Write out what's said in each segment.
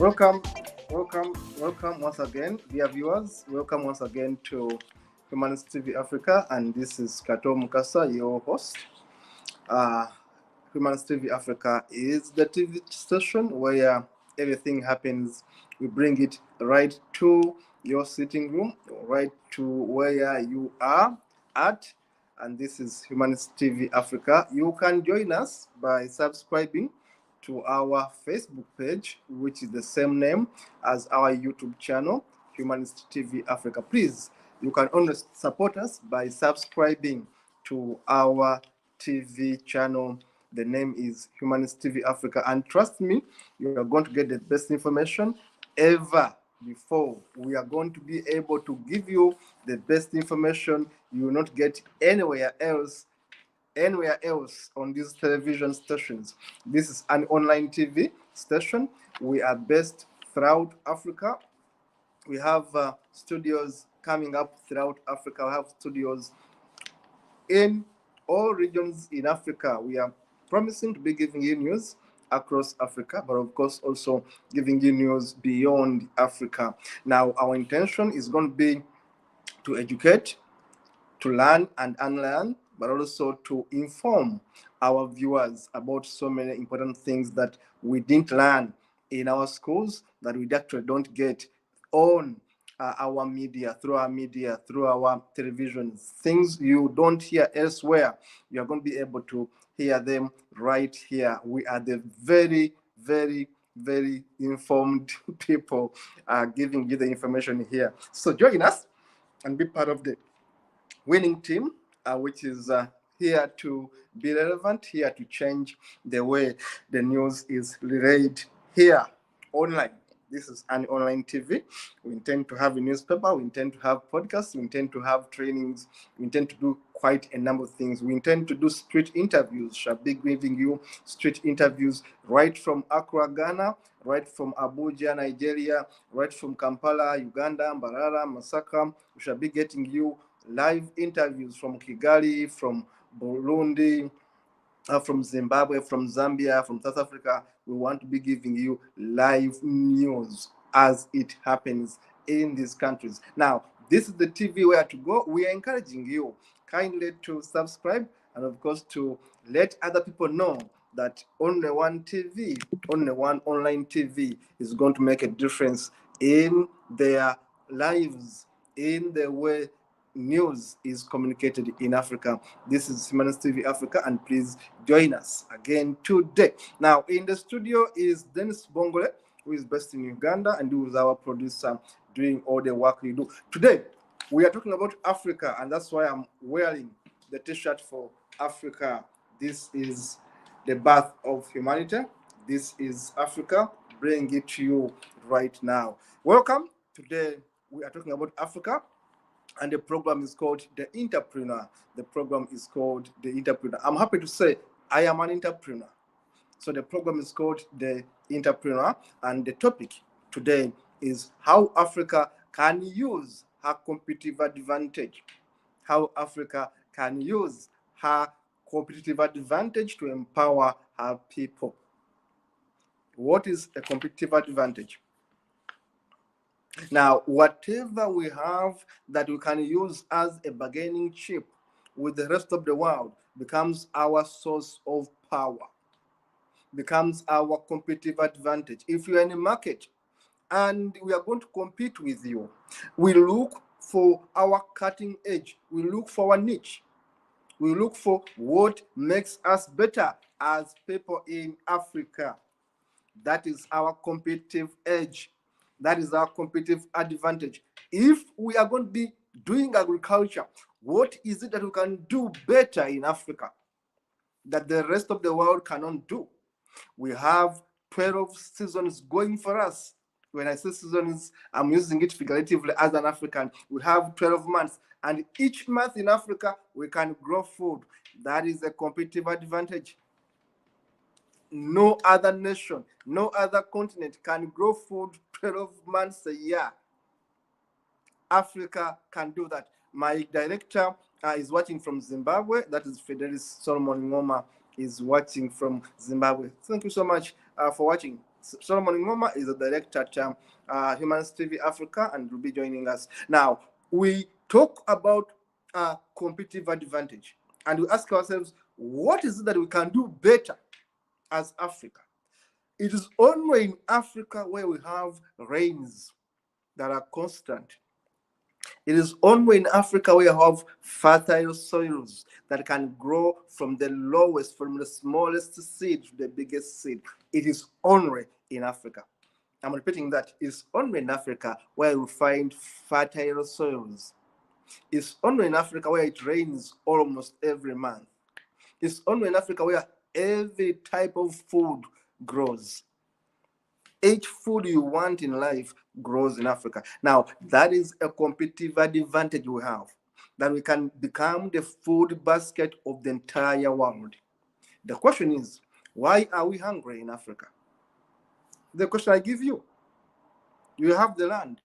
Welcome, welcome once again, dear viewers. Welcome once again to Humanist TV Africa, and this is Kato Mukasa, your host. Uh, Humanist TV Africa is the TV station where everything happens. We bring it right to your sitting room, right to where you are at, and this is Humanist TV Africa. You can join us by subscribing to our Facebook page, which is the same name as our YouTube channel, Humanist TV Africa. Please, you can only support us by subscribing to our TV channel. The name is Humanist TV Africa. And trust me, you are going to get the best information ever before. We are going to be able to give you the best information you will not get anywhere else on these television stations. This is an online TV station. We are based throughout Africa. We have studios coming up throughout Africa. We have studios in all regions in Africa. We are promising to be giving you news across Africa, but of course also giving you news beyond Africa. Now, our intention is going to be to educate, to learn and unlearn, but also to inform our viewers about so many important things that we didn't learn in our schools, that we actually don't get on our media, through our television. Things you don't hear elsewhere, you're going to be able to hear them right here. We are the very, very, very informed people giving you the information here. So join us and be part of the winning team, which is here to be relevant, here to change the way the news is relayed here online. This is an online TV. We intend to have a newspaper. We intend to have podcasts. We intend to have trainings. We intend to do quite a number of things. We intend to do street interviews. Shall be giving you street interviews right from Accra, Ghana, right from Abuja, Nigeria, right from Kampala, Uganda, Mbarara, Masaka. We shall be getting you live interviews from Kigali, from Burundi, from Zimbabwe, from Zambia, from South Africa. We want to be giving you live news as it happens in these countries. Now, this is the TV where to go. We are encouraging you kindly to subscribe and, of course, to let other people know that only one TV, only one online TV is going to make a difference in their lives, in the way news is communicated in Africa. This is Humanist TV Africa, and please join us again today. Now, in the studio is Dennis Bongole, who is based in Uganda and who is our producer doing all the work we do. Today, we are talking about Africa, and that's why I'm wearing the t-shirt for Africa. This is the birth of humanity. This is Africa. Bring it to you right now. Welcome. Today, we are talking about Africa. And the program is called The Entrepreneur. The program is called The Entrepreneur. I'm happy to say I am an entrepreneur. So the program is called The Entrepreneur. And the topic today is how Africa can use her competitive advantage. How Africa can use her competitive advantage to empower her people. What is a competitive advantage? Now, whatever we have that we can use as a bargaining chip with the rest of the world becomes our source of power, becomes our competitive advantage. If you're in a market and we are going to compete with you. We look for our cutting edge. We look for our niche. We look for what makes us better as people in Africa. That is our competitive edge. That is our competitive advantage. If we are going to be doing agriculture, what is it that we can do better in Africa that the rest of the world cannot do? We have 12 seasons going for us. When I say seasons, I'm using it figuratively as an African. We have 12 months, and each month in Africa, we can grow food. That is a competitive advantage. No other nation, no other continent can grow food 12 months a year. Africa can do that. My director is watching from Zimbabwe. That is Fidelis Solomon Ngoma is watching from Zimbabwe. Thank you so much for watching. Solomon Ngoma is a director at Humans TV Africa and will be joining us. Now, we talk about competitive advantage and we ask ourselves, what is it that we can do better as Africa? It is only in Africa where we have rains that are constant. It is only in Africa where you have fertile soils that can grow from the lowest, from the smallest seed to the biggest seed. It is only in Africa. I'm repeating that. It's only in Africa where you find fertile soils. It's only in Africa where it rains almost every month. It's only in Africa where every type of food grows. Each food you want in life grows in Africa. Now, that is a competitive advantage we have, that we can become the food basket of the entire world. The question is, why are we hungry in Africa? The question I give you. You have the land.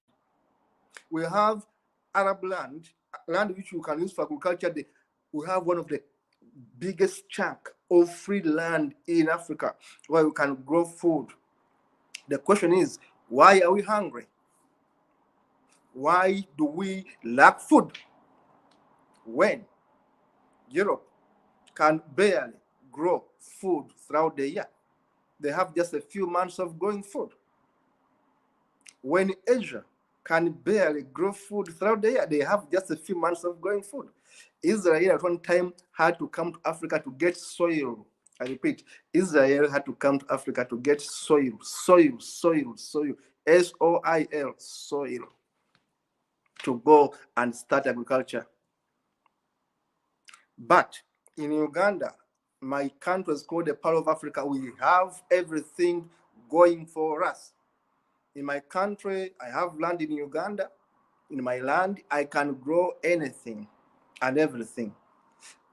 We have Arab land which you can use for agriculture. We have one of the biggest chunk of free land in Africa where we can grow food. The question is, why are we hungry? Why do we lack food when Europe can barely grow food throughout the year? They have just a few months of growing food. When Asia can barely grow food throughout the year, they have just a few months of growing food. Israel at one time had to come to Africa to get soil. I repeat, Israel had to come to Africa to get soil, S-O-I-L, soil, to go and start agriculture. But in Uganda, my country is called the Pearl of Africa. We have everything going for us. In my country, I have land in Uganda. In my land, I can grow anything and everything.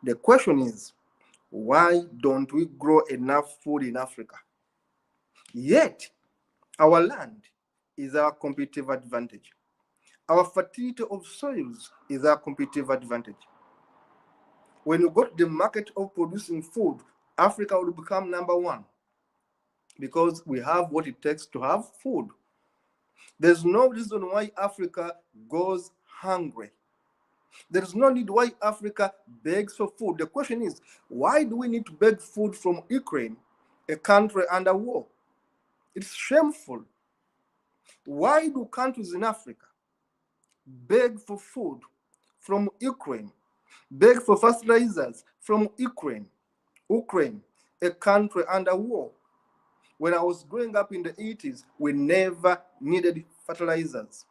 The question is, why don't we grow enough food in Africa? Yet, our land is our competitive advantage. Our fertility of soils is our competitive advantage. When you go to the market of producing food, Africa will become number one because we have what it takes to have food. There's no reason why Africa goes hungry. There is no need why Africa begs for food. The question is, why do we need to beg food from Ukraine, a country under war? It's shameful. Why do countries in Africa beg for food from Ukraine, beg for fertilizers from Ukraine, a country under war? When I was growing up in the 80s, we never needed fertilizers.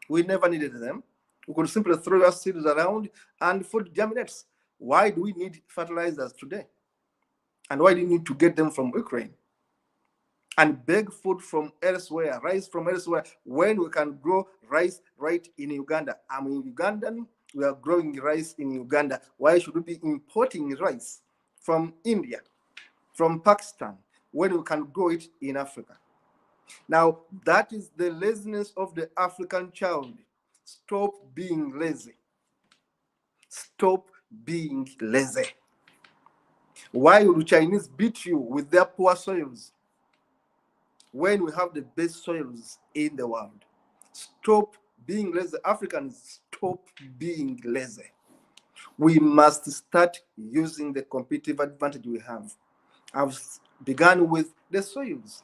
We never needed them. We could simply throw our seeds around and food germinates. Why do we need fertilizers today? And why do we need to get them from Ukraine? And beg food from elsewhere, rice from elsewhere, when we can grow rice right in Uganda? I'm in Ugandan, we are growing rice in Uganda. Why should we be importing rice from India, from Pakistan, when we can grow it in Africa? Now, that is the laziness of the African child. Stop being lazy. Stop being lazy. Why would the Chinese beat you with their poor soils when we have the best soils in the world? Stop being lazy. Africans, stop being lazy. We must start using the competitive advantage we have. I've begun with the soils.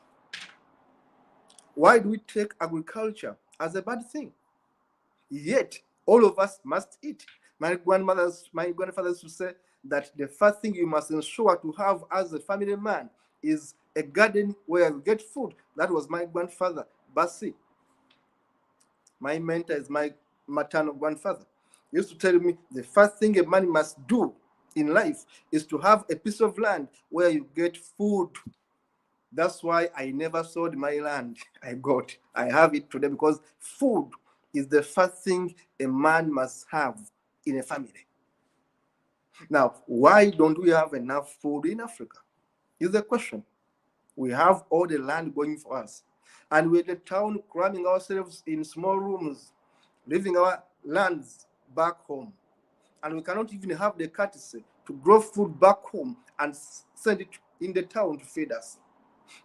Why do we take agriculture as a bad thing? Yet, all of us must eat. My grandfathers would say that the first thing you must ensure to have as a family man is a garden where you get food. That was my grandfather, Basi. My mentor is my maternal grandfather. He used to tell me the first thing a man must do in life is to have a piece of land where you get food. That's why I never sold my land I got. I have it today because food is the first thing a man must have in a family. Now, why don't we have enough food in Africa? Is the question. We have all the land going for us. And we're in the town cramming ourselves in small rooms, leaving our lands back home. And we cannot even have the courtesy to grow food back home and send it in the town to feed us.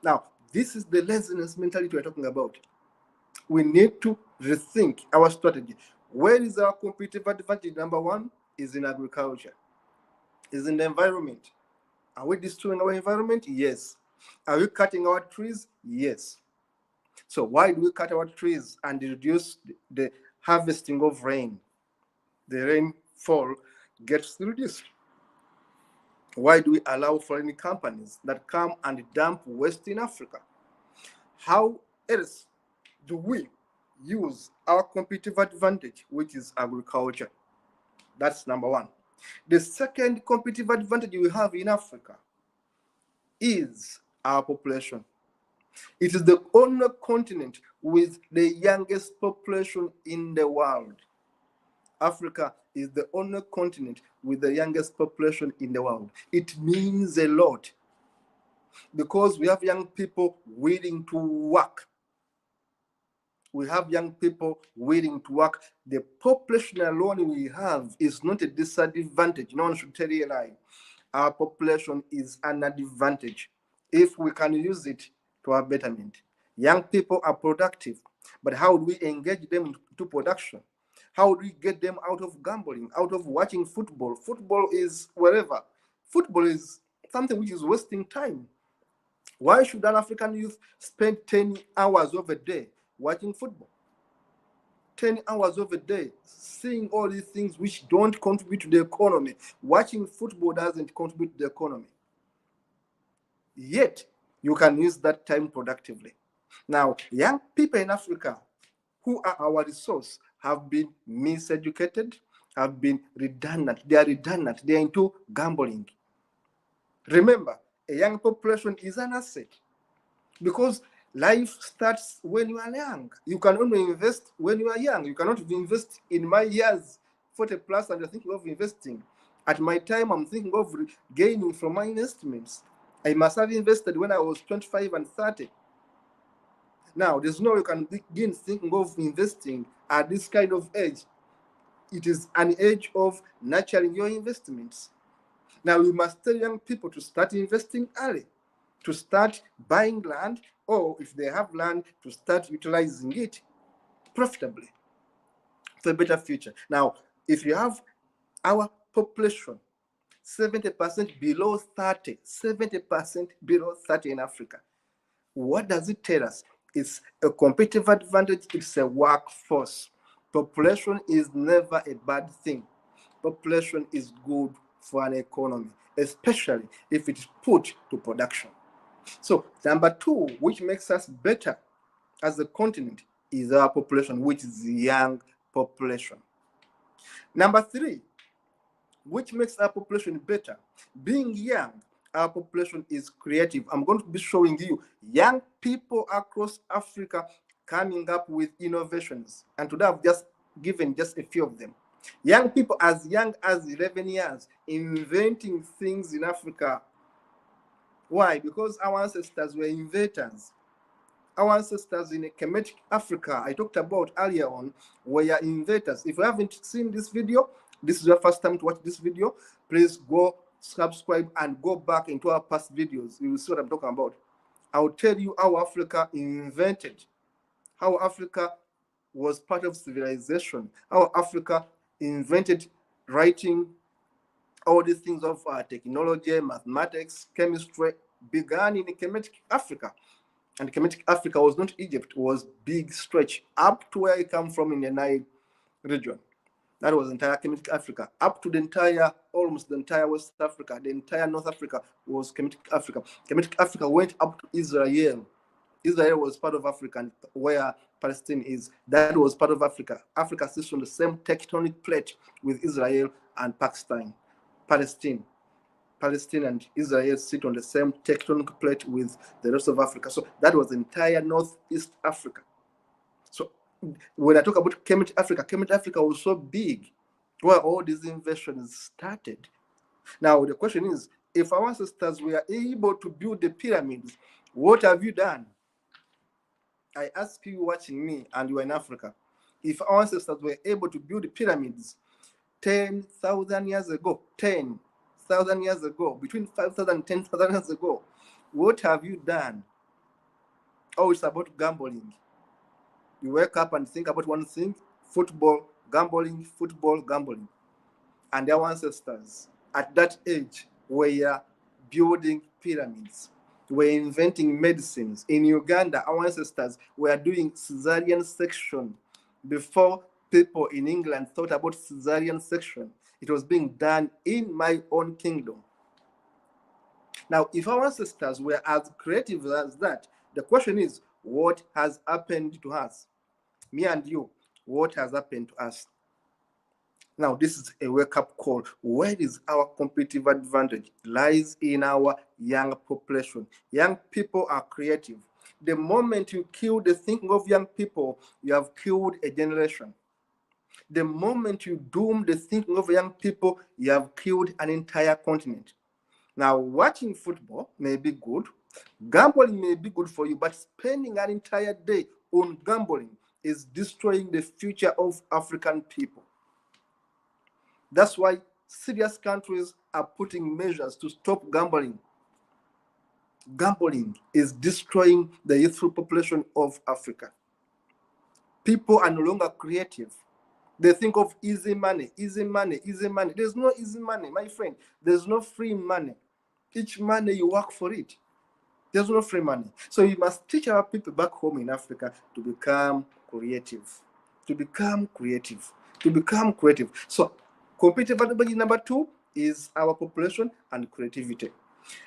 Now, this is the laziness mentality we're talking about. We need to rethink our strategy. Where is our competitive advantage? Number one is in agriculture, is in the environment. Are we destroying our environment? Yes. Are we cutting our trees? Yes. So why do we cut our trees and reduce the harvesting of rain? The rainfall gets reduced. Why do we allow foreign companies that come and dump waste in Africa? How else do we use our competitive advantage, which is agriculture? That's number one. The second competitive advantage we have in Africa is our population. It is the only continent with the youngest population in the world. Africa is the only continent with the youngest population in the world. It means a lot because we have young people willing to work. We have young people willing to work. The population alone we have is not a disadvantage. No one should tell you a lie. Our population is an advantage if we can use it to our betterment. Young people are productive, but how do we engage them into production? How do we get them out of gambling, out of watching football? Football is wherever. Football is something which is wasting time. Why should an African youth spend 10 hours of a day watching football? 10 hours of a day seeing all these things which don't contribute to the economy. Watching football doesn't contribute to the economy. Yet, you can use that time productively. Now, young people in Africa who are our resource have been miseducated, have been redundant. They are redundant. They are into gambling. Remember, a young population is an asset because life starts when you are young. You can only invest when you are young. You cannot invest in my years, 40 plus, and you're thinking of investing. At my time, I'm thinking of gaining from my investments. I must have invested when I was 25 and 30. Now, there's no way you can begin thinking of investing at this kind of age. It is an age of nurturing your investments. Now, we must tell young people to start investing early, to start buying land, or if they have land, to start utilizing it profitably for a better future. Now, if you have our population 70% below 30, 70% below 30 in Africa, what does it tell us? It's a competitive advantage, it's a workforce. Population is never a bad thing. Population is good for an economy, especially if it is put to production. So, number two, which makes us better as a continent, is our population, which is the young population. Number three, which makes our population better, being young, our population is creative. I'm going to be showing you young people across Africa coming up with innovations. And today I've just given just a few of them. Young people as young as 11 years inventing things in Africa. Why? Because our ancestors were inventors. Our ancestors in Kemetic Africa, I talked about earlier on, were inventors. If you haven't seen this video, this is your first time to watch this video, please go subscribe and go back into our past videos. You will see what I'm talking about. I'll tell you how Africa invented, how Africa was part of civilization, how Africa invented writing, all these things of technology, mathematics, chemistry began in Kemetic Africa. And Kemetic Africa was not Egypt, it was big stretch up to where I come from in the Nile region. That was entire Kemetic Africa, up to the entire, almost the entire West Africa, the entire North Africa was Kemetic Africa. Kemetic Africa went up to Israel. Israel was part of Africa, and where Palestine is, that was part of Africa. Africa sits on the same tectonic plate with Israel and Pakistan. Palestine and Israel sit on the same tectonic plate with the rest of Africa. So that was entire Northeast Africa. So when I talk about Kemet Africa was so big where all these invasions started. Now the question is, if our ancestors were able to build the pyramids, what have you done? I ask you watching me and you are in Africa, if our ancestors were able to build the pyramids 10,000 years ago, 10,000 years ago, between 5,000 and 10,000 years ago, what have you done? Oh, it's about gambling. You wake up and think about one thing, football, gambling, football, gambling. And our ancestors at that age were building pyramids, were inventing medicines. In Uganda, our ancestors were doing cesarean section before people in England thought about cesarean section. It was being done in my own kingdom. Now, if our ancestors were as creative as that, the question is, what has happened to us? Me and you, what has happened to us? Now, this is a wake-up call. Where is our competitive advantage? Lies in our young population. Young people are creative. The moment you kill the thinking of young people, you have killed a generation. The moment you doom the thinking of young people, you have killed an entire continent. Now, watching football may be good. Gambling may be good for you, but spending an entire day on gambling is destroying the future of African people. That's why serious countries are putting measures to stop gambling. Gambling is destroying the youthful population of Africa. People are no longer creative. They think of easy money, easy money, easy money. There's no easy money, my friend. There's no free money. Each money you work for it. There's no free money. So we must teach our people back home in Africa to become creative. To become creative. To become creative. So competitive advantage number 2 is our population and creativity.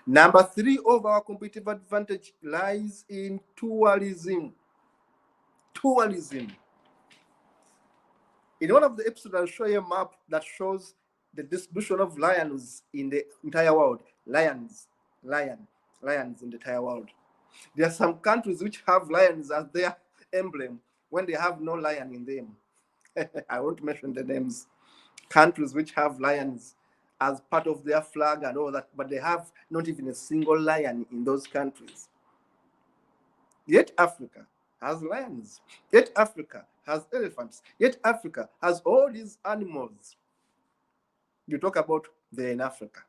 Number 3 of our competitive advantage lies in tourism. Tourism. In one of the episodes, I'll show you a map that shows the distribution of lions in the entire world. Lions in the entire world. There are some countries which have lions as their emblem when they have no lion in them. I won't mention the names. Countries which have lions as part of their flag and all that, but they have not even a single lion in those countries. Yet Africa has lions. Yet Africa has elephants. Yet Africa has all these animals. You talk about they're in Africa.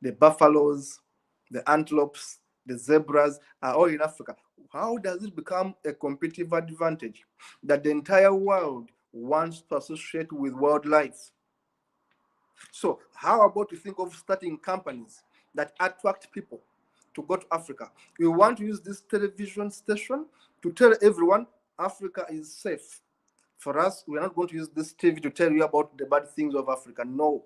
The buffaloes, the antelopes, the zebras are all in Africa. How does it become a competitive advantage that the entire world wants to associate with wildlife? So how about you think of starting companies that attract people to go to Africa? We want to use this television station to tell everyone Africa is safe. For us, we are not going to use this TV to tell you about the bad things of Africa. No.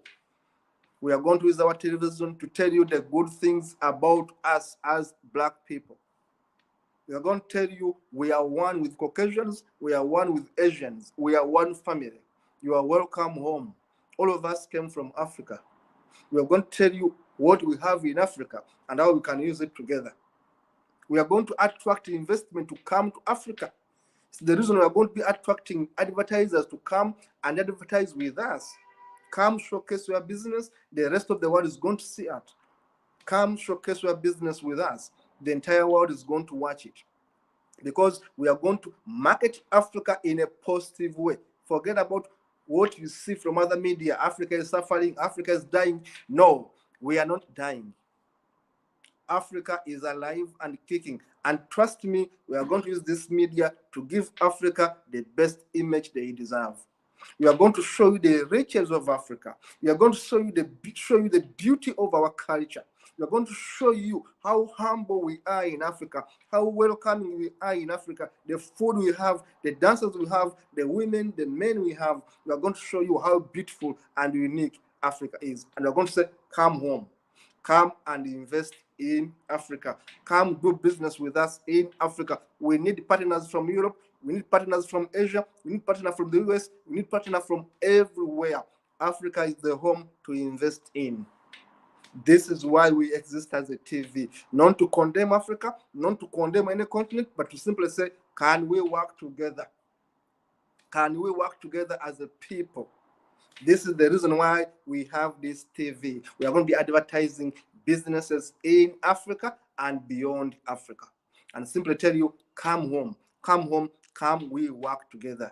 We are going to use our television to tell you the good things about us as Black people. We are going to tell you we are one with Caucasians, we are one with Asians, we are one family. You are welcome home. All of us came from Africa. We are going to tell you what we have in Africa and how we can use it together. We are going to attract investment to come to Africa. It's the reason we are going to be attracting advertisers to come and advertise with us. Come showcase your business. The rest of the world is going to see it. Come showcase your business with us. The entire world is going to watch it. Because we are going to market Africa in a positive way. Forget about what you see from other media. Africa is suffering. Africa is dying. No, we are not dying. Africa is alive and kicking. And trust me, we are going to use this media to give Africa the best image they deserve. We are going to show you the riches of Africa. We are going to show you the beauty of our culture. We are going to show you how humble we are in Africa, how welcoming we are in Africa, the food we have, the dancers we have, the women, the men we have. We are going to show you how beautiful and unique Africa is. And we are going to say, come home. Come and invest in Africa. Come do business with us in Africa. We need partners from Europe. We need partners from Asia. We need partners from the US. We need partners from everywhere. Africa is the home to invest in. This is why we exist as a TV. Not to condemn Africa, not to condemn any continent, but to simply say, can we work together? Can we work together as a people? This is the reason why we have this TV. We are going to be advertising businesses in Africa and beyond Africa. And simply tell you, come home, come home, come, we work together.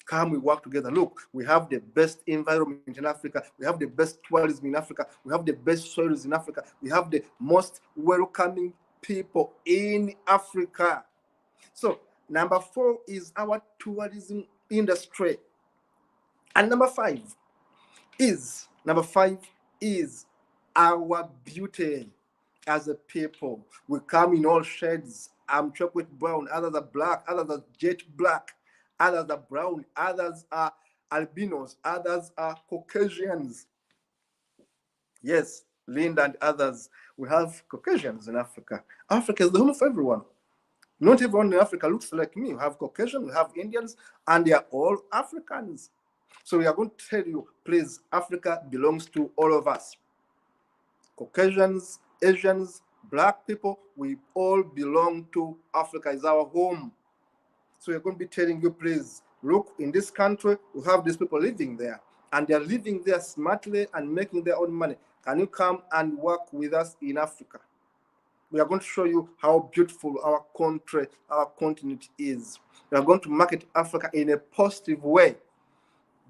Come, we work together. Look, we have the best environment in Africa. We have the best tourism in Africa. We have the best soils in Africa. We have the most welcoming people in Africa. So, number 4 is our tourism industry. And number 5 is our beauty as a people. We come in all shades. I'm chocolate brown, others are black, others are jet black, others are brown, others are albinos, others are Caucasians. Yes, Linda and others, we have Caucasians in Africa. Africa is the home of everyone. Not everyone in Africa looks like me. We have Caucasians, we have Indians, and they are all Africans. So we are going to tell you, please, Africa belongs to all of us. Caucasians, Asians, black people, we all belong to Africa. It's our home. So we're going to be telling you, please, look, in this country, we have these people living there, and they're living there smartly and making their own money. Can you come and work with us in Africa? We are going to show you how beautiful our country, our continent is. We are going to market Africa in a positive way.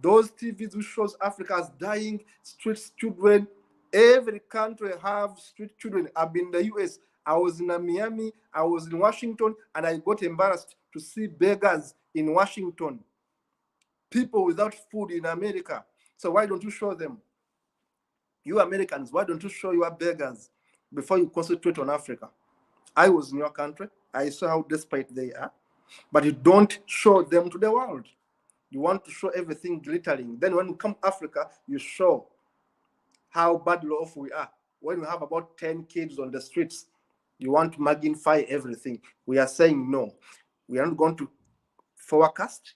Those TVs which shows Africa as dying, street children, every country have street children. I've been in the US, I was in Miami, I was in Washington, and I got embarrassed to see beggars in Washington. People without food in America. So why don't you show them? You Americans, why don't you show your beggars before you concentrate on Africa? I was in your country. I saw how desperate they are. But you don't show them to the world. You want to show everything glittering. Then when you come to Africa, you show how badly off we are. When you have about 10 kids on the streets, you want to magnify everything. We are saying no. We are not going to forecast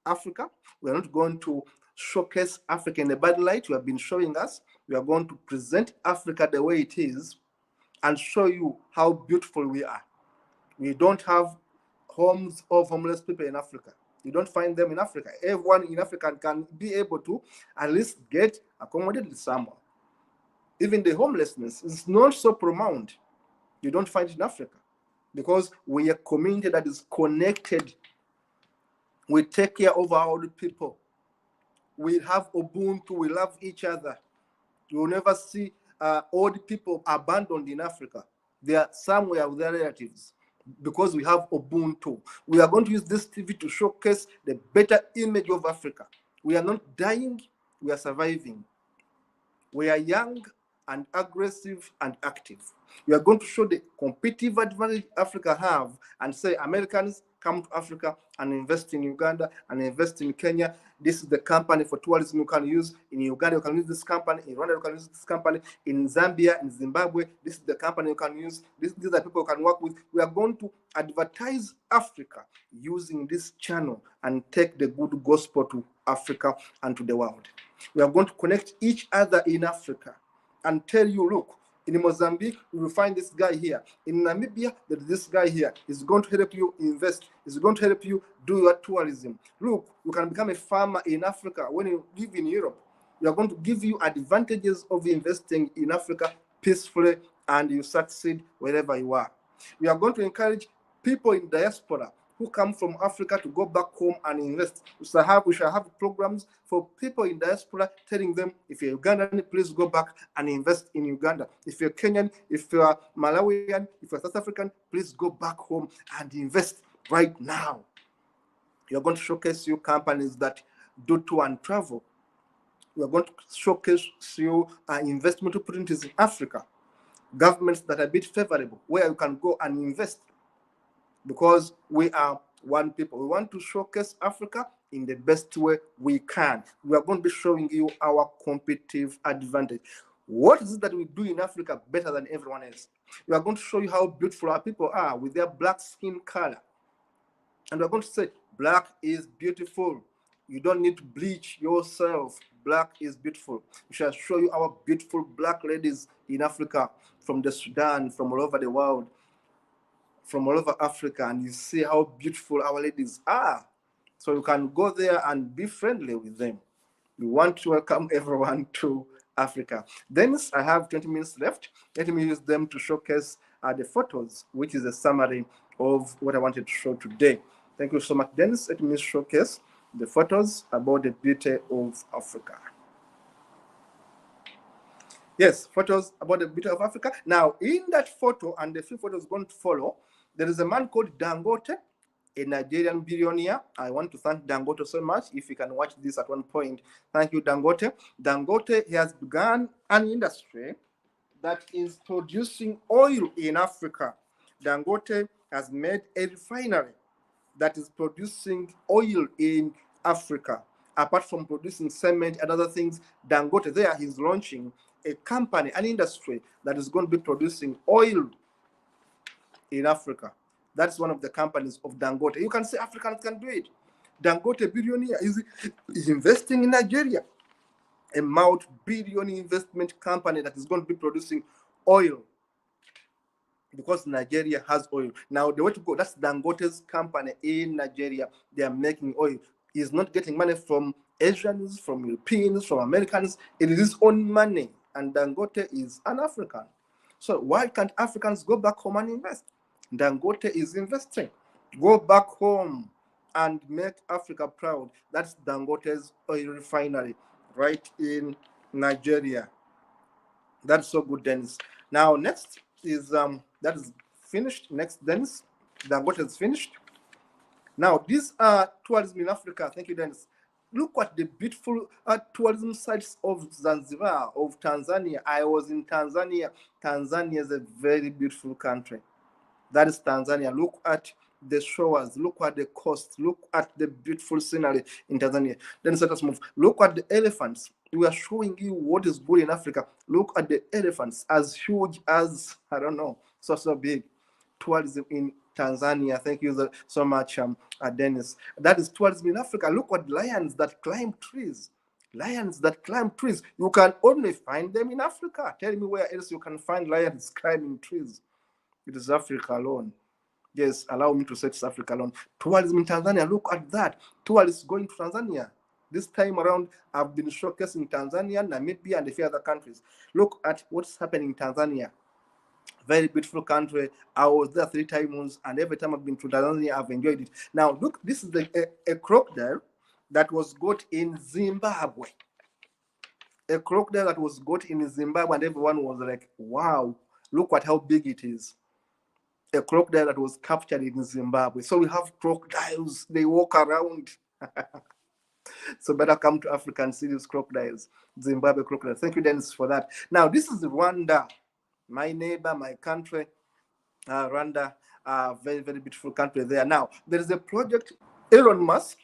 Africa. We are not going to showcase Africa in a bad light. You have been showing us. We are going to present Africa the way it is and show you how beautiful we are. We don't have homes of homeless people in Africa. You don't find them in Africa. Everyone in Africa can be able to at least get accommodated somewhere. Even the homelessness is not so profound. You don't find it in Africa because we are a community that is connected. We take care of our old people. We have Ubuntu. We love each other. You will never see old people abandoned in Africa. They are somewhere with their relatives because we have Ubuntu. We are going to use this TV to showcase the better image of Africa. We are not dying, we are surviving. We are young and aggressive and active. We are going to show the competitive advantage Africa have and say, Americans, come to Africa and invest in Uganda and invest in Kenya. This is the company for tourism you can use. In Uganda, you can use this company. In Rwanda, you can use this company. In Zambia, in Zimbabwe, this is the company you can use. These are people you can work with. We are going to advertise Africa using this channel and take the good gospel to Africa and to the world. We are going to connect each other in Africa and tell you, look, in Mozambique, you will find this guy here. In Namibia, there's this guy here. He's going to help you invest. He's going to help you do your tourism. Look, you can become a farmer in Africa when you live in Europe. We are going to give you advantages of investing in Africa peacefully, and you succeed wherever you are. We are going to encourage people in diaspora who come from Africa to go back home and invest. We shall have programs for people in diaspora telling them, if you're Ugandan, please go back and invest in Uganda. If you're Kenyan, if you're Malawian, if you're South African, please go back home and invest right now. You're going to showcase you companies that do tour and travel. We're going to showcase you investment opportunities in Africa. governments that are a bit favorable, where you can go and invest, because we are one people. We want to showcase Africa in the best way we can. We are going to be showing you our competitive advantage. What is it that we do in Africa better than everyone else? We are going to show you how beautiful our people are with their black skin color. And we're going to say, black is beautiful. You don't need to bleach yourself. Black is beautiful. We shall show you our beautiful black ladies in Africa, from the Sudan, from all over the world, from all over Africa, and you see how beautiful our ladies are. So you can go there and be friendly with them. We want to welcome everyone to Africa. Dennis, I have 20 minutes left. Let me use them to showcase the photos, which is a summary of what I wanted to show today. Thank you so much, Dennis. Let me showcase the photos about the beauty of Africa. Yes, photos about the beauty of Africa. Now, in that photo and the few photos going to follow, there is a man called Dangote, a Nigerian billionaire. I want to thank Dangote so much. If you can watch this at one point, thank you, Dangote. Dangote, he has begun an industry that is producing oil in Africa. Dangote has made a refinery that is producing oil in Africa. Apart from producing cement and other things, Dangote there, he's launching a company, an industry that is going to be producing oil in Africa. That's one of the companies of Dangote. You can say Africans can do it. Dangote billionaire is investing in Nigeria, a multi-billion investment company that is going to be producing oil, because Nigeria has oil. Now, the way to go, that's Dangote's company in Nigeria. They are making oil. He's not getting money from Asians, from Europeans, from Americans. It is his own money. And Dangote is an African. So why can't Africans go back home and invest? Dangote is investing. Go back home and make Africa proud. That's Dangote's oil refinery right in Nigeria. That's so good, Dennis. Now, next is that is finished. Next, Dennis, Dangote is finished. Now, these are tourism in Africa. Thank you, Dennis. Look at the beautiful tourism sites of Zanzibar, of Tanzania. I was in Tanzania. Tanzania is a very beautiful country. That is Tanzania. Look at the shores, look at the coast, look at the beautiful scenery in Tanzania. Then let us move. Look at the elephants. We are showing you what is good in Africa. Look at the elephants, as huge as, I don't know, so big. Tourism in Tanzania. Thank you so much, Dennis. That is tourism in Africa. Look at lions that climb trees. Lions that climb trees. You can only find them in Africa. Tell me where else you can find lions climbing trees. It is Africa alone. Yes, allow me to say it's Africa alone. Tourism in Tanzania, look at that. Tourists going to Tanzania. This time around, I've been showcasing Tanzania, Namibia, and a few other countries. Look at what's happening in Tanzania. Very beautiful country. I was there 3 times, and every time I've been to Tanzania, I've enjoyed it. Now, look, this is a crocodile that was got in Zimbabwe. A crocodile that was got in Zimbabwe, and everyone was like, wow, look at how big it is. A crocodile that was captured in Zimbabwe. So we have crocodiles, they walk around. So better come to Africa and see these crocodiles, Zimbabwe crocodiles. Thank you, Dennis, for that. Now, this is Rwanda, my neighbor, my country, Rwanda, very, very beautiful country there. Now, there is a project, Elon Musk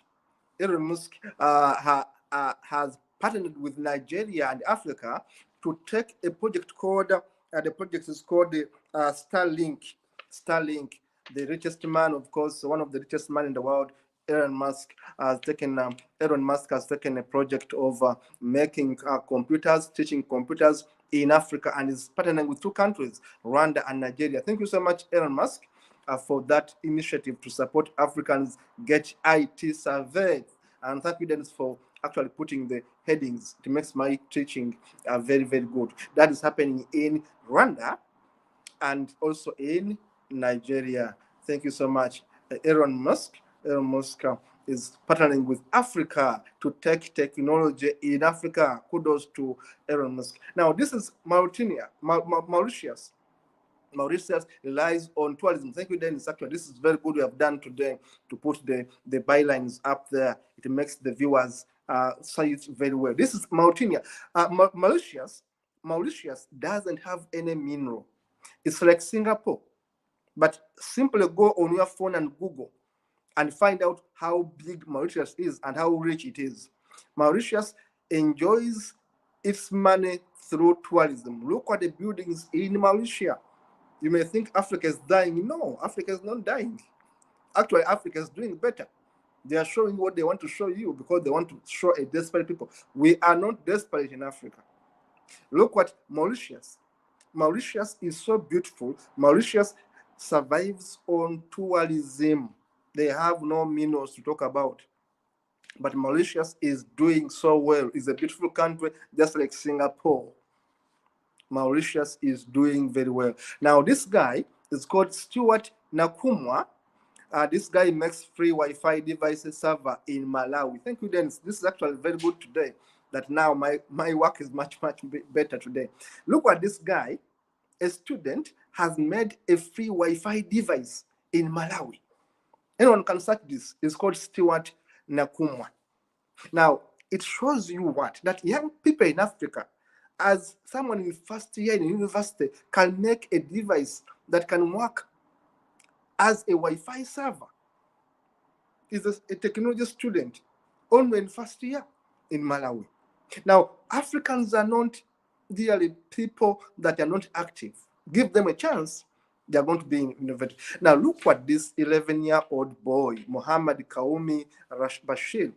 has partnered with Nigeria and Africa to take a project called, the project is called the Starlink. The richest man, of course, one of the richest men in the world, Elon Musk has taken a project of making computers, teaching computers in Africa, and is partnering with 2 countries, Rwanda and Nigeria. Thank you so much, Elon Musk, for that initiative to support Africans get IT surveyed. And thank you, Dennis, for actually putting the headings. It makes my teaching very, very good. That is happening in Rwanda and also in Nigeria. Thank you so much, Elon Musk. Elon Musk is partnering with Africa to take technology in Africa. Kudos to Elon Musk. Now, this is Mauritius. Mauritius relies on tourism. Thank you, Dennis. Actually, this is very good we have done today to put the bylines up there. It makes the viewers see it very well. This is Mauritania. Mauritius doesn't have any mineral. It's like Singapore. But simply go on your phone and Google and find out how big Mauritius is and how rich it is. Mauritius enjoys its money through tourism. Look at the buildings in Mauritius. You may think Africa is dying. No, Africa is not dying. Actually, Africa is doing better. They are showing what they want to show you because they want to show a desperate people. We are not desperate in Africa. Look at Mauritius. Mauritius is so beautiful. Mauritius survives on tourism. They have no minerals to talk about. But Mauritius is doing so well. It's a beautiful country, just like Singapore. Mauritius is doing very well. Now, this guy is called Stuart Nakumwa. This guy makes free Wi-Fi devices server in Malawi. Thank you, Dennis. This is actually very good today. That now my work is much better today. Look at this guy. A student has made a free Wi-Fi device in Malawi. Anyone can search this. It's called Stuart Nakumwa. Now, it shows you what? That young people in Africa, as someone in first year in university, can make a device that can work as a Wi-Fi server. Is a technology student only in first year in Malawi. Now, Africans are not really people that are not active. Give them a chance, they are going to be innovative. Now, look what this 11-year-old boy, Muhammad Kaumi Bashir,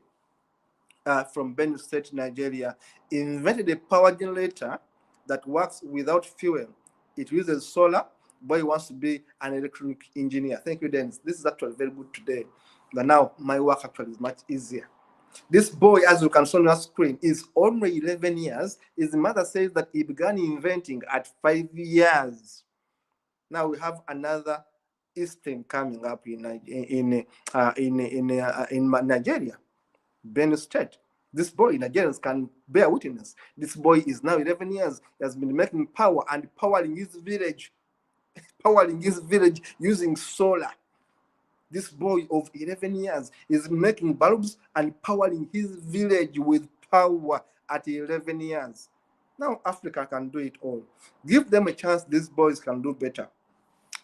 from Benue State, Nigeria, invented a power generator that works without fuel. It uses solar. Boy wants to be an electronic engineer. Thank you, Dennis. This is actually very good today. But now my work actually is much easier. This boy, as you can see on your screen, is only 11 years. His mother says that he began inventing at 5 years. Now we have another Eastern coming up in Nigeria, Benue State. This boy, Nigerians can bear witness. This boy is now 11 years. He has been making power and powering his village using solar. This boy of 11 years is making bulbs and powering his village with power at 11 years. Now Africa can do it all. Give them a chance. These boys can do better.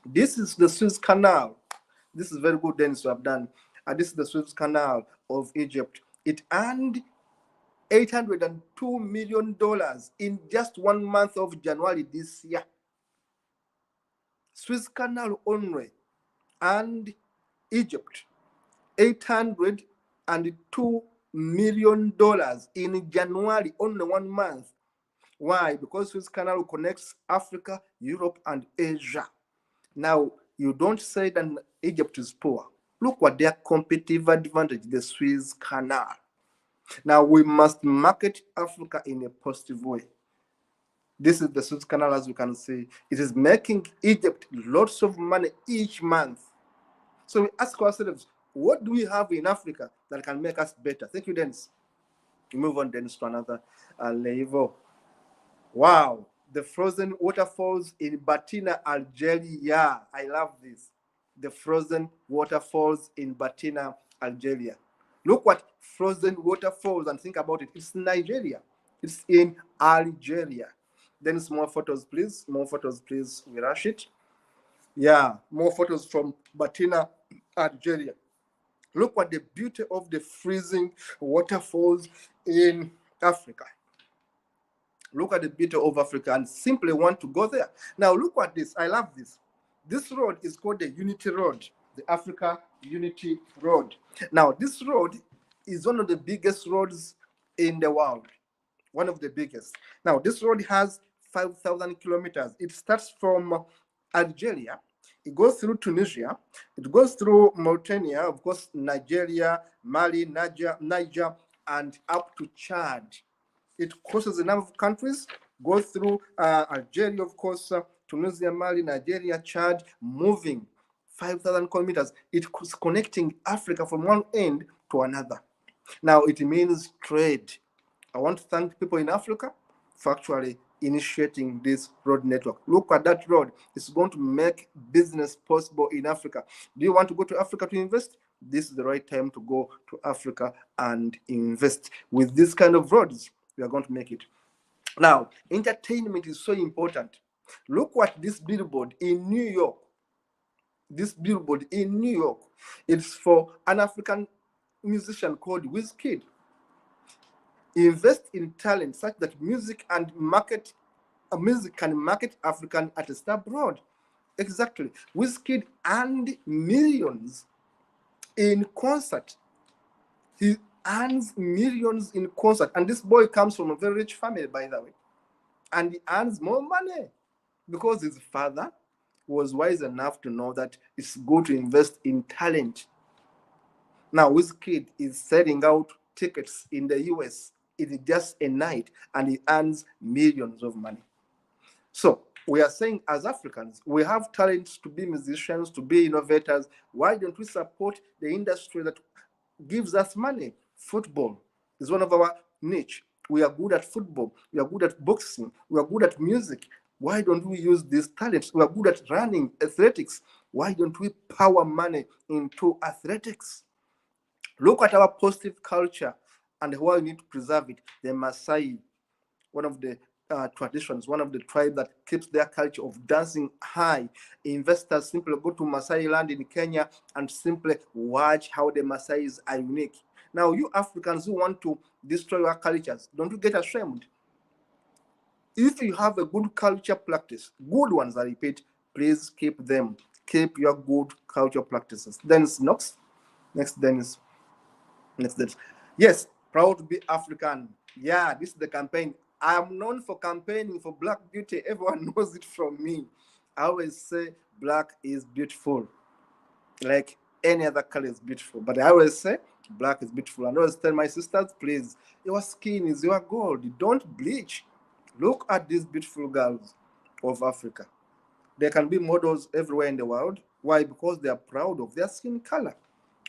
This is the Suez Canal. This is very good, Dennis, you have done. This is the Suez Canal of Egypt. It earned $802 million in just 1 month of January this year. Suez Canal only and Egypt $802 million in January, only 1 month. Why? Because Suez Canal connects Africa, Europe, and Asia. Now, you don't say that Egypt is poor. Look what their competitive advantage, the Suez Canal. Now, we must market Africa in a positive way. This is the Suez Canal, as you can see. It is making Egypt lots of money each month. So we ask ourselves, what do we have in Africa that can make us better? Thank you, Dennis. We move on, Dennis, to another level. Wow, the frozen waterfalls in Batina, Algeria. I love this. The frozen waterfalls in Batina, Algeria. Look what frozen waterfalls, and think about it. It's Nigeria. It's in Algeria. Then more photos, please. More photos, please. We rush it. Yeah, more photos from Batina, Algeria. Look at the beauty of the freezing waterfalls in Africa. Look at the beauty of Africa and simply want to go there. Now look at this. I love this. This road is called the Unity Road, the Africa Unity Road. Now this road is one of the biggest roads in the world. One of the biggest. Now this road has 5,000 kilometers. It starts from Algeria. It goes through Tunisia. It goes through Mauritania, of course, Nigeria, Mali, Niger, and up to Chad. It crosses a number of countries, goes through Algeria, of course, Tunisia, Mali, Nigeria, Chad, moving 5,000 kilometers. It's connecting Africa from one end to another. Now, it means trade. I want to thank people in Africa for actually initiating this road network. Look at that road. It's going to make business possible in Africa. Do you want to go to Africa to invest? This is the right time to go to Africa and invest. With this kind of roads, we are going to make it. Now, entertainment is so important. Look what this billboard in New York. This billboard in New York. It's for an African musician called Wizkid. Invest in talent such that music can market African artists abroad. Exactly. Wizkid earned millions in concert. He earns millions in concert. And this boy comes from a very rich family, by the way. And he earns more money because his father was wise enough to know that it's good to invest in talent. Now, Wizkid is selling out tickets in the US. It is just a night, and he earns millions of money. So we are saying, as Africans, we have talents to be musicians, to be innovators. Why don't we support the industry that gives us money? Football is one of our niche. We are good at football. We are good at boxing. We are good at music. Why don't we use these talents? We are good at running, athletics. Why don't we power money into athletics? Look at our positive culture and why we need to preserve it. The Maasai, one of the traditions, one of the tribes that keeps their culture of dancing high. Investors simply go to Maasai land in Kenya and simply watch how the Maasais are unique. Now, you Africans who want to destroy our cultures, don't you get ashamed? If you have a good culture practice, good ones, I repeat, please keep them. Keep your good culture practices. Then it's next, yes, proud to be African. Yeah, this is the campaign. I am known for campaigning for Black beauty. Everyone knows it from me. I always say black is beautiful. Like any other color is beautiful. But I always say black is beautiful. And I always tell my sisters, please, your skin is your gold. Don't bleach. Look at these beautiful girls of Africa. There can be models everywhere in the world. Why? Because they are proud of their skin color.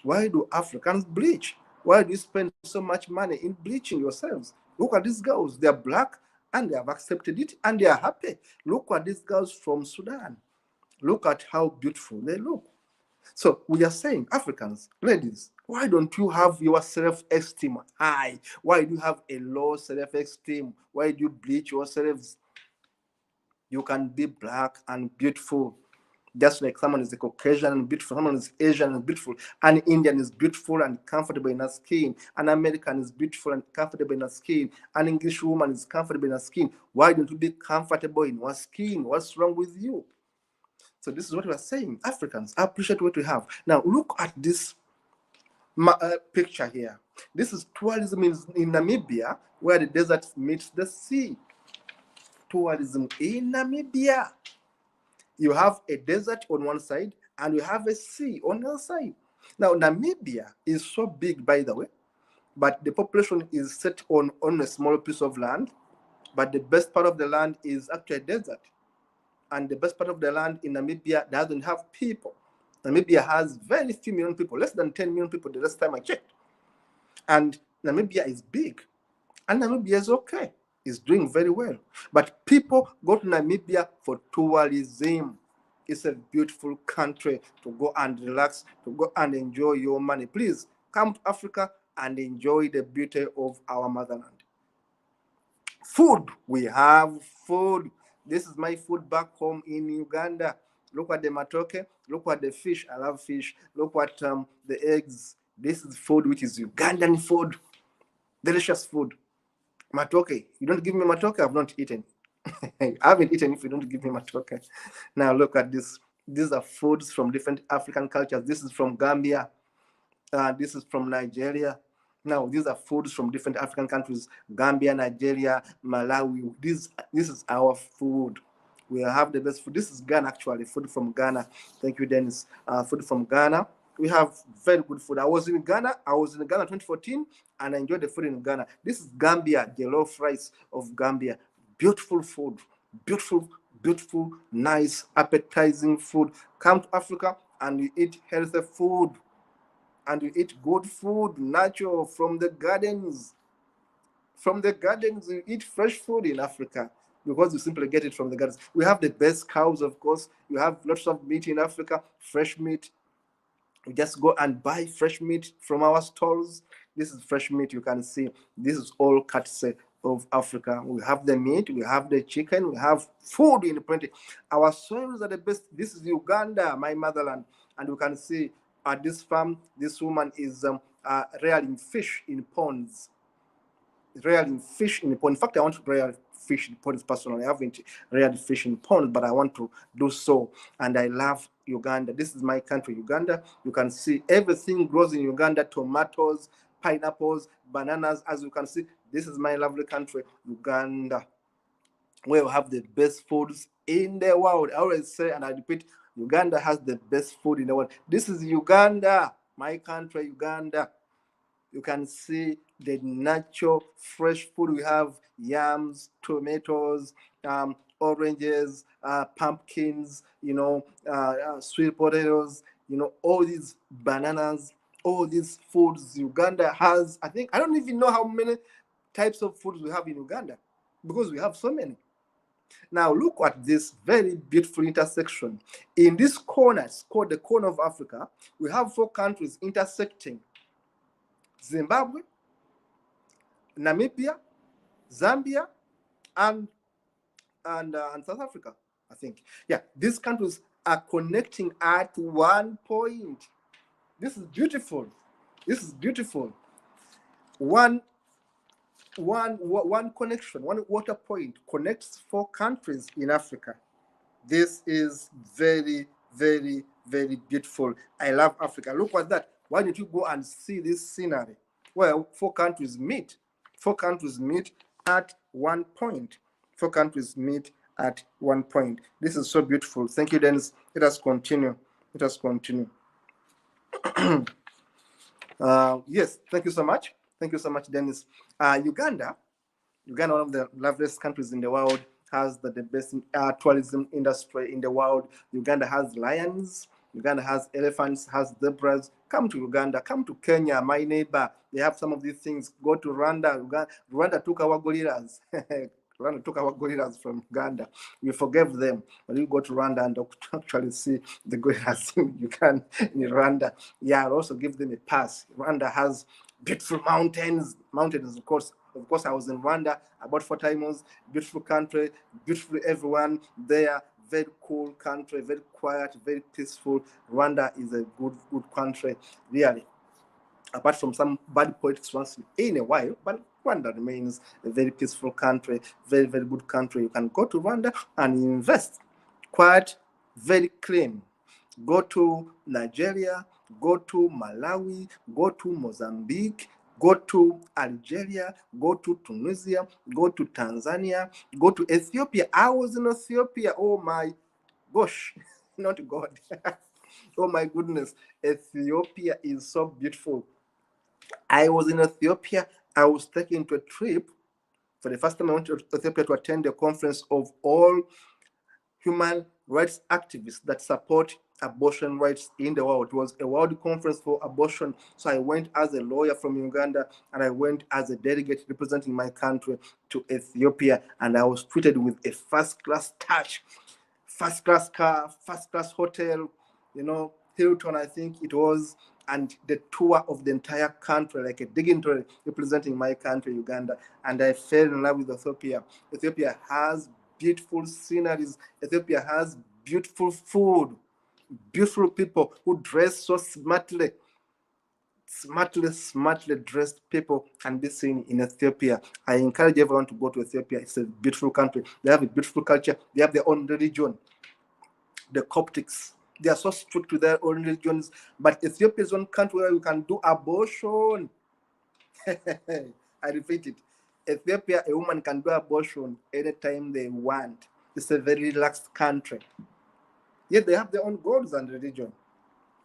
Why do Africans bleach? Why do you spend so much money in bleaching yourselves? Look at these girls. They are black and they have accepted it and they are happy. Look at these girls from Sudan. Look at how beautiful they look. So we are saying, Africans, ladies, why don't you have your self-esteem high? Why do you have a low self-esteem? Why do you bleach yourselves? You can be black and beautiful. Just like someone is a Caucasian and beautiful, someone is Asian and beautiful, an Indian is beautiful and comfortable in her skin, an American is beautiful and comfortable in her skin, an English woman is comfortable in her skin. Why don't you be comfortable in your skin? What's wrong with you? So this is what we're saying. Africans, appreciate what we have. Now look at this picture here. This is tourism in Namibia, where the desert meets the sea. Tourism in Namibia. You have a desert on one side and you have a sea on the other side. Now, Namibia is so big, by the way, but the population is set on a small piece of land. But the best part of the land is actually a desert. And the best part of the land in Namibia doesn't have people. Namibia has very few million people, less than 10 million people the last time I checked. And Namibia is big. And Namibia is okay. It's doing very well. But people go to Namibia for tourism. It's a beautiful country to go and relax, to go and enjoy your money. Please come to Africa and enjoy the beauty of our motherland. Food. We have food. This is my food back home in Uganda. Look at the matoke. Look at the fish. I love fish. Look at the eggs. This is food which is Ugandan food. Delicious food. Matoke. You don't give me matoke, I've not eaten. I haven't eaten if you don't give me matoke. Now look at this. These are foods from different African cultures. This is from Gambia. This is from Nigeria. Now these are foods from different African countries: Gambia, Nigeria, Malawi. This is our food. We have the best food. This is Ghana, actually. Food from Ghana. Thank you, Dennis. Food from Ghana. We have very good food. I was in Ghana 2014, and I enjoyed the food in Ghana. This is Gambia, jollof rice of Gambia. Beautiful food. Beautiful, beautiful, nice, appetizing food. Come to Africa and you eat healthy food. And you eat good food, natural, from the gardens. From the gardens, you eat fresh food in Africa because you simply get it from the gardens. We have the best cows, of course. You have lots of meat in Africa, fresh meat. We just go and buy fresh meat from our stores. This is fresh meat, you can see. This is all courtesy of Africa. We have the meat, we have the chicken, we have food in plenty. Our soils are the best. This is Uganda, my motherland, and you can see at this farm, this woman is rearing fish in ponds. Rearing fish in pond. In fact, I want to rear fish in ponds personally. I haven't reared fish in ponds, but I want to do so. And I love Uganda. This is my country, Uganda. You can see everything grows in Uganda: tomatoes, pineapples, bananas. As you can see, this is my lovely country, Uganda, where we have the best foods in the world. I always say, and I repeat, Uganda has the best food in the world. This is Uganda, my country, Uganda. You can see the natural fresh food we have: yams, tomatoes, oranges, pumpkins, sweet potatoes, all these bananas, all these foods Uganda has. I don't even know how many types of foods we have in Uganda, because we have so many. Now look at this very beautiful intersection. In this corner, it's called the corner of Africa, we have 4 countries intersecting: Zimbabwe, Namibia, Zambia, and South Africa, I think. Yeah, these countries are connecting at one point. This is beautiful. This is beautiful. One connection, one water point connects 4 countries in Africa. This is very, very, very beautiful. I love Africa. Look at that. Why don't you go and see this scenery? Well, 4 countries meet. 4 countries meet at one point. 4 countries meet at one point. This is so beautiful. Thank you, Dennis. Let us continue. Let us continue. Yes, thank you so much. Thank you so much, Dennis. Uganda, one of the loveliest countries in the world, has the best tourism industry in the world. Uganda has lions. Uganda has elephants, has zebras. Come to Uganda. Come to Kenya, my neighbor. They have some of these things. Go to Rwanda. Rwanda took our gorillas. Rwanda took our gorillas from Uganda. We forgave them. But you go to Rwanda and actually see the gorillas you can in Rwanda. Yeah, I'll also give them a pass. Rwanda has beautiful mountains. Mountains, of course. Of course, I was in Rwanda about 4 times. Beautiful country, beautiful everyone there. Very cool country, very quiet, very peaceful. Rwanda is a good country, really. Apart from some bad politics once in a while, but Rwanda remains a very peaceful country, very, very good country. You can go to Rwanda and invest. Quiet, very clean. Go to Nigeria, go to Malawi, go to Mozambique, go to Algeria, go to Tunisia, go to Tanzania, go to Ethiopia. I was in Ethiopia. Oh my gosh, not God. Oh my goodness. Ethiopia is so beautiful. I was in Ethiopia. I was taken to a trip. For the first time, I went to Ethiopia to attend a conference of all human rights activists that support abortion rights in the world. It was a world conference for abortion. So I went as a lawyer from Uganda, and I went as a delegate representing my country to Ethiopia, and I was treated with a first-class touch, first-class car, first-class hotel, Hilton, I think it was, and the tour of the entire country, like a dignitary representing my country, Uganda. And I fell in love with Ethiopia. Ethiopia has beautiful sceneries. Ethiopia has beautiful food, beautiful people who dress so smartly. Smartly dressed people can be seen in Ethiopia. I encourage everyone to go to Ethiopia. It's a beautiful country. They have a beautiful culture. They have their own religion. The Coptics, they are so strict to their own religions. But Ethiopia is one country where you can do abortion. I repeat it. Ethiopia, a woman can do abortion anytime they want. It's a very relaxed country. Yet they have their own gods and religion.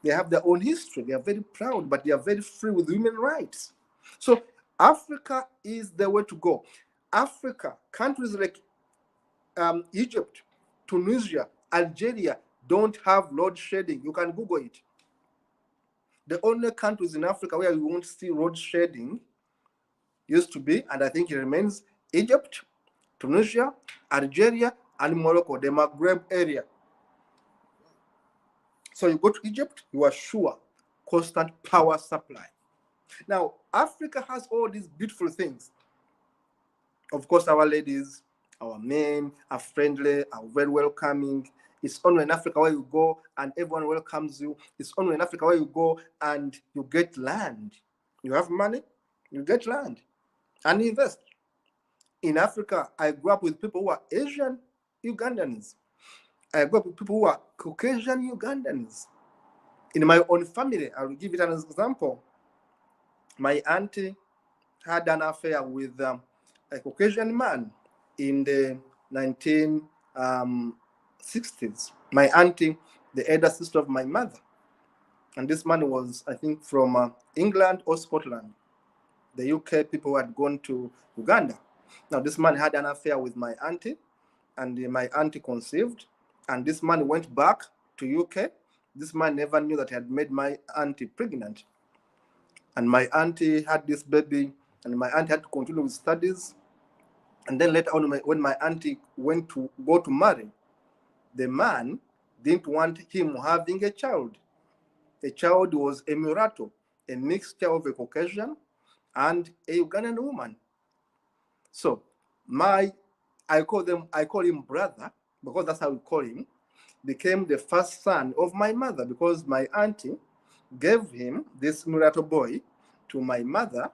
They have their own history. They are very proud, but they are very free with human rights. So Africa is the way to go. Africa, countries like Egypt, Tunisia, Algeria don't have load shedding. You can Google it. The only countries in Africa where you won't see load shedding used to be, and I think it remains, Egypt, Tunisia, Algeria, and Morocco, the Maghreb area. So you go to Egypt, you are sure constant power supply. Now, Africa has all these beautiful things. Of course, our ladies, our men are friendly, are very welcoming. It's only in Africa where you go and everyone welcomes you. It's only in Africa where you go and you get land. You have money, you get land and invest. In Africa, I grew up with people who are Asian Ugandans. I grew up with people who are Caucasian Ugandans. In my own family, I will give it an example. My auntie had an affair with a Caucasian man in the 1960s. My auntie, the elder sister of my mother. And this man was, I think, from England or Scotland. The UK people had gone to Uganda. Now, this man had an affair with my auntie, and my auntie conceived, and this man went back to UK. This man never knew that he had made my auntie pregnant. And my auntie had this baby, and my auntie had to continue with studies. And then later on, when my auntie went to go to marry, the man didn't want him having a child. The child was a mulatto, a mixture of a Caucasian and a Ugandan woman. So I call him brother, because that's how we call him, became the first son of my mother, because my auntie gave him this mulatto boy to my mother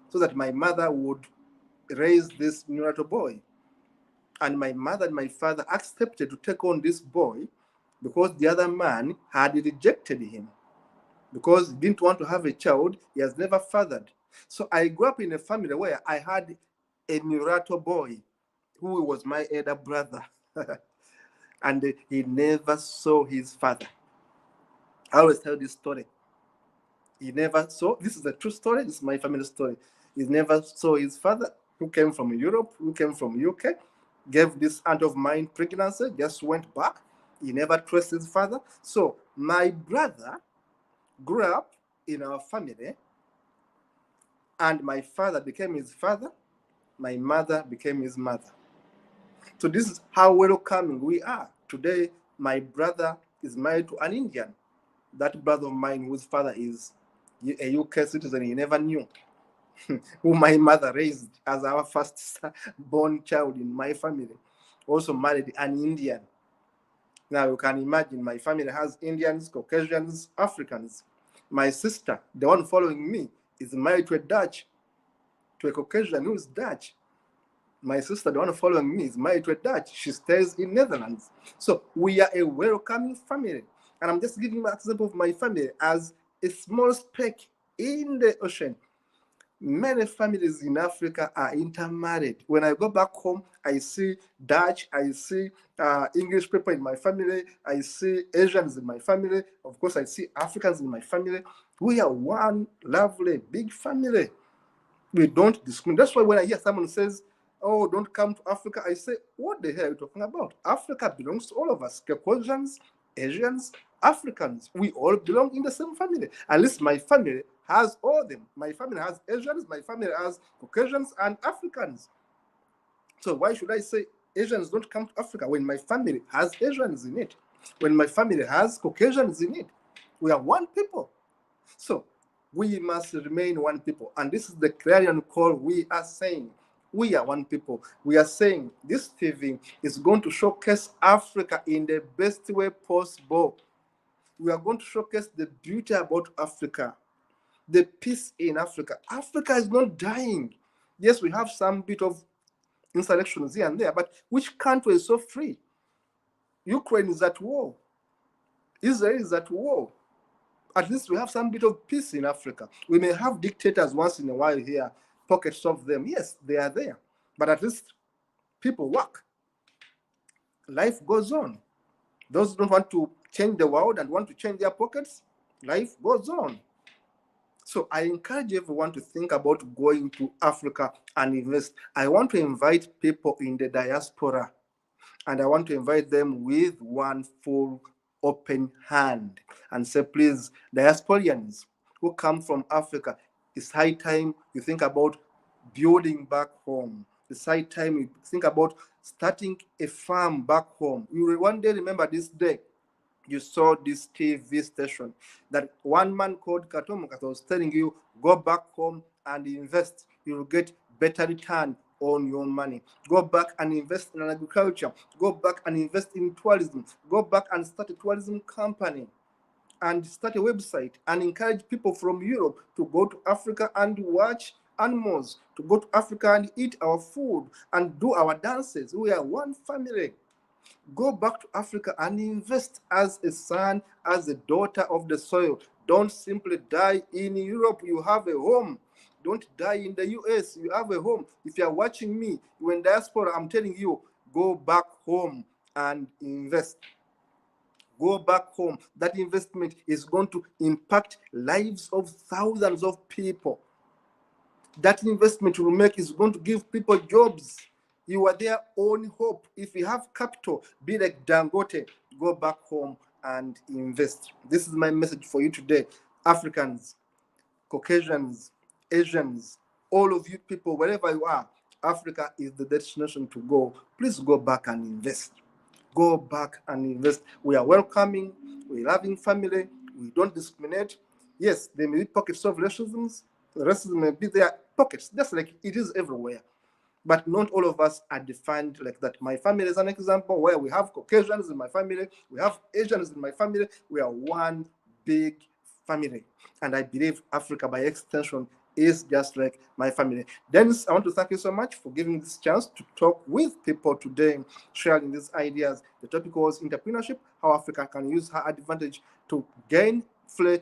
so that my mother would raise this mulatto boy. And my mother and my father accepted to take on this boy because the other man had rejected him, because he didn't want to have a child he has never fathered. So I grew up in a family where I had a mulatto boy who was my elder brother. And he never saw his father. I always tell this story. He never saw, this is a true story, this is my family story. He never saw his father, who came from Europe, who came from UK, gave this aunt of mine pregnancy, just went back. He never traced his father. So my brother grew up in our family, and my father became his father, my mother became his mother. So this is how welcoming we are. Today, my brother is married to an Indian. That brother of mine, whose father is a UK citizen, he never knew, who my mother raised as our first born child in my family, also married an Indian. Now you can imagine, my family has Indians, Caucasians, Africans. My sister, the one following me, is married to a Caucasian who is Dutch. My sister, the one following me, is married to a Dutch. She stays in Netherlands. So we are a welcoming family. And I'm just giving an example of my family as a small speck in the ocean. Many families in Africa are intermarried. When I go back home, I see Dutch, I see English people in my family, I see Asians in my family, of course, I see Africans in my family. We are one lovely, big family. We don't discriminate. That's why when I hear someone says, "Oh, don't come to Africa," I say, what the hell are you talking about? Africa belongs to all of us. Caucasians, Asians, Africans. We all belong in the same family. At least my family has all of them. My family has Asians, my family has Caucasians and Africans. So why should I say Asians don't come to Africa when my family has Asians in it? When my family has Caucasians in it? We are one people. So we must remain one people. And this is the clarion call we are saying. We are one people. We are saying this TV is going to showcase Africa in the best way possible. We are going to showcase the beauty about Africa, the peace in Africa. Africa is not dying. Yes, we have some bit of insurrections here and there, but which country is so free? Ukraine is at war. Israel is at war. At least we have some bit of peace in Africa. We may have dictators once in a while here, pockets of them. Yes, they are there. But at least people work. Life goes on. Those who don't want to change the world and want to change their pockets, life goes on. So I encourage everyone to think about going to Africa and invest. I want to invite people in the diaspora, and I want to invite them with one full open hand and say, please, diasporians who come from Africa, it's high time you think about building back home. It's high time you think about starting a farm back home. You will one day remember this day. You saw this TV station that one man called Katomukas was telling you, go back home and invest. You will get better return own your money. Go back and invest in agriculture. Go back and invest in tourism. Go back and start a tourism company and start a website and encourage people from Europe to go to Africa and watch animals, to go to Africa and eat our food and do our dances. We are one family. Go back to Africa and invest as a son, as a daughter of the soil. Don't simply die in Europe. You have a home. Don't die in the US. You have a home. If you are watching me, you're in diaspora, I'm telling you, go back home and invest. Go back home. That investment is going to impact lives of thousands of people. That investment will make is going to give people jobs. You are their own hope. If you have capital, be like Dangote, go back home and invest. This is my message for you today. Africans, Caucasians, Asians, all of you people, wherever you are, Africa is the destination to go. Please go back and invest. Go back and invest. We are welcoming, we're loving family, we don't discriminate. Yes, there may be pockets of racism. Racism may be there, pockets, just like it is everywhere. But not all of us are defined like that. My family is an example where we have Caucasians in my family, we have Asians in my family, we are one big family. And I believe Africa, by extension, is just like my family. Dennis, I want to thank you so much for giving me this chance to talk with people today, sharing these ideas. The topic was entrepreneurship, how Africa can use her advantage to gain free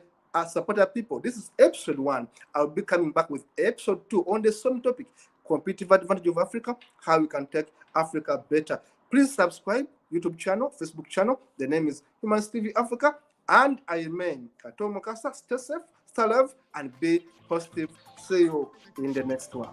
support our people. This is episode 1. I'll be coming back with episode 2 on the same topic, competitive advantage of Africa, how we can take Africa better. Please subscribe, YouTube channel, Facebook channel. The name is Humans TV Africa. And I remain Kato Mukasa. Stay safe, stay alive, and be positive. See you in the next one.